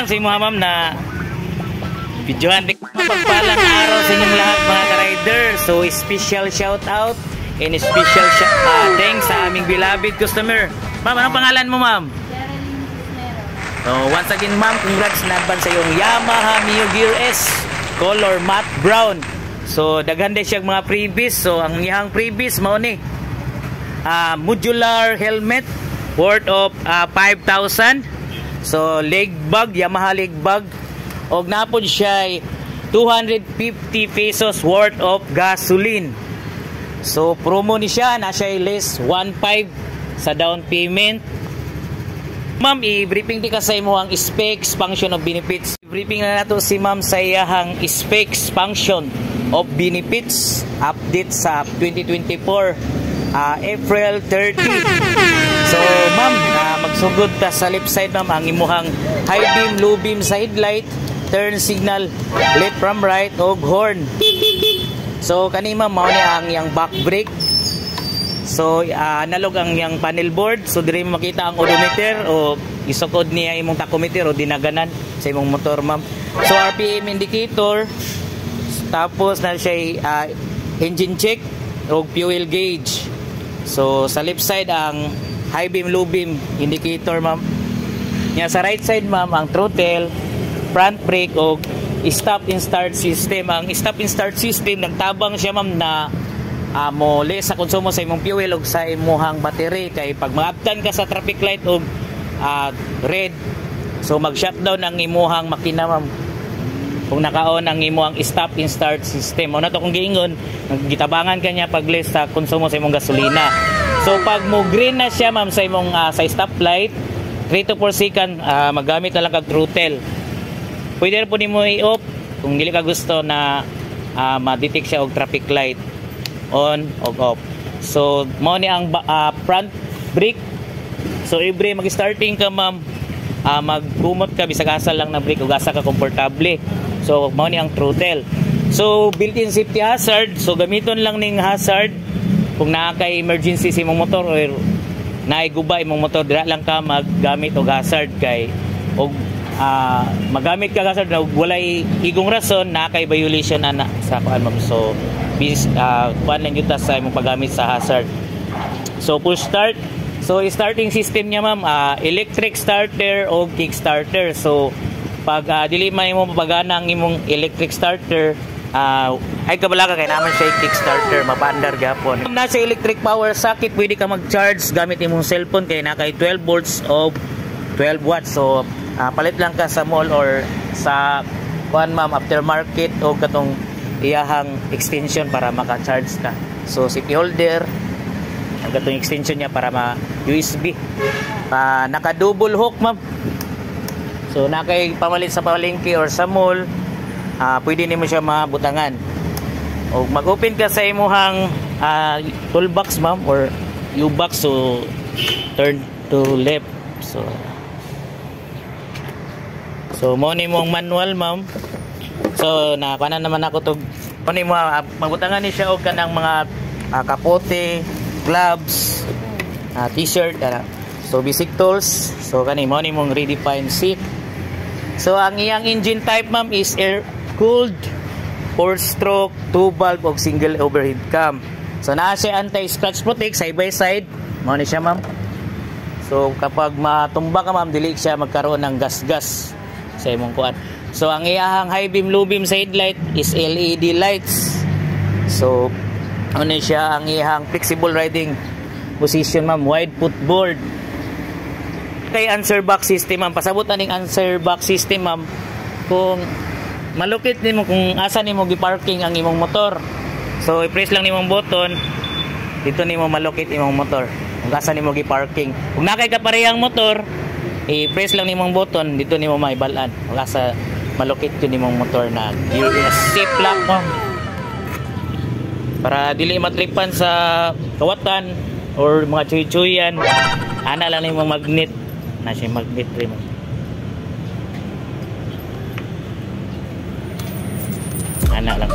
lang sa mga ma'am na videohan. Pagpalang araw sa inyong lahat mga ka-rider. So special shout out and special thanks sa aming beloved customer. Ma'am, anong pangalan mo ma'am? So once again ma'am, congrats na advance sa iyong Yamaha Mio Gear S color matte brown. So daghan din siya mga freebies. So ang iyang freebies mao ni modular helmet worth of 5,000. So leg bag, Yamaha leg bag, og napod siya 250 pesos worth of gasoline. So promo ni siya na siya less 1.5 sa down payment. Ma'am, i-briefing di ka sa imo ang specs, function of benefits. I-briefing na nato si ma'am sa iyahang specs, function of benefits update sa 2024 April 30. So ma'am, magsugod ta sa left side ma'am ang imuhang high beam, low beam sa headlight, turn signal, left from right, og horn. So kani ma'am mao ni ang yang back brake. So analog ang yang panel board. So diri mo makita ang odometer o isukod niya imong tachometer o dinaganan sa imong motor ma'am. So RPM indicator, tapos na siya engine check o fuel gauge. So sa left side ang high beam, low beam indicator ma'am. Nya sa right side ma'am ang throttle, front brake o stop and start system. Ang stop and start system nagtabang siya ma'am na mo less sa konsumo sa imong fuel o sa imong battery kay pag maabtan ka sa traffic light o red, so mag shutdown ang imong makina ma'am kung naka-on ang imong stop and start system. Ano to kung giingon gitabangan kanya pag less sa konsumo sa imong gasolina. So pag mo green na siya ma'am sa imong sa stoplight 3 to 4 second magamit na lang kag throttle. Pwede po nimo i-off kung dili ka gusto na ma-detect siya og traffic light, on o off. So mao ni ang front brake. So every mag-starting ka ma'am, magkumot ka bisag asa lang na brake ug asa ka komportable. So mao ni ang throttle. So built-in safety hazard. So gamiton lang ning hazard kung naa kay emergency sa imong motor or naay guba imong motor, dira lang ka maggamit og hazard kay og magamit ka hazard na walay igong rason na kay violation ana sa kuan ma'am. So kuan lang yuta sa imong paggamit sa hazard. So push start. So starting system niya ma'am electric starter o kick starter. So pag dili man imong mapagana ang imong electric starter, ay kabala ka kay naman siya kick starter, mapandar gyapon. Kung nasa electric power socket pwede ka mag-charge gamit imong cellphone kay na kay 12 volts o 12 watts. So palit lang ka sa mall or sa kuan ma'am aftermarket o katong iyahang extension para maka-charge ka. So city holder ang katong extension niya para ma-USB. Naka-double hook ma'am. So nakay pamalit sa palengke or sa mall, pwede nimo siya mabutangan. O mag-open ka sa imuhang toolbox ma'am or U-box, so turn to left. So mo ni mo ang manual ma'am. So nakuha naman ako to. Mo ni mo mabutangan ni siya og kanang mga kapote, gloves, t-shirt, so basic tools. So kani mo ni mong redefine seat. So ang iyang engine type ma'am is air cooled, 4-stroke, 2-valve og single overhead cam. So naa siya anti-scratch protect side by side. Mo ni siya ma'am. So kapag matumba ka ma'am dili siya magkaroon ng gas-gas sa imong kuan. So ang iyahang high beam, low beam sa headlight is LED lights. So ano siya ang iyahang flexible riding position ma'am, wide footboard. Kay answer box system ma'am, pasabot aning answer box system ma'am kung malukit nimo kung asa nimo gi-parking ang imong motor. So i-press lang nimong button, dito nimo malukit imong motor kung asa nimo gi-parking. Kung nakay ka parehang motor, i-press lang nimong button, dito nimo maibalan kung asa malukit yun nimong motor na safe lock mo para dili matripan sa kawatan or mga chuy-chuyan. Ana lang nimong magnet na siya, magnet rin. Ana lang.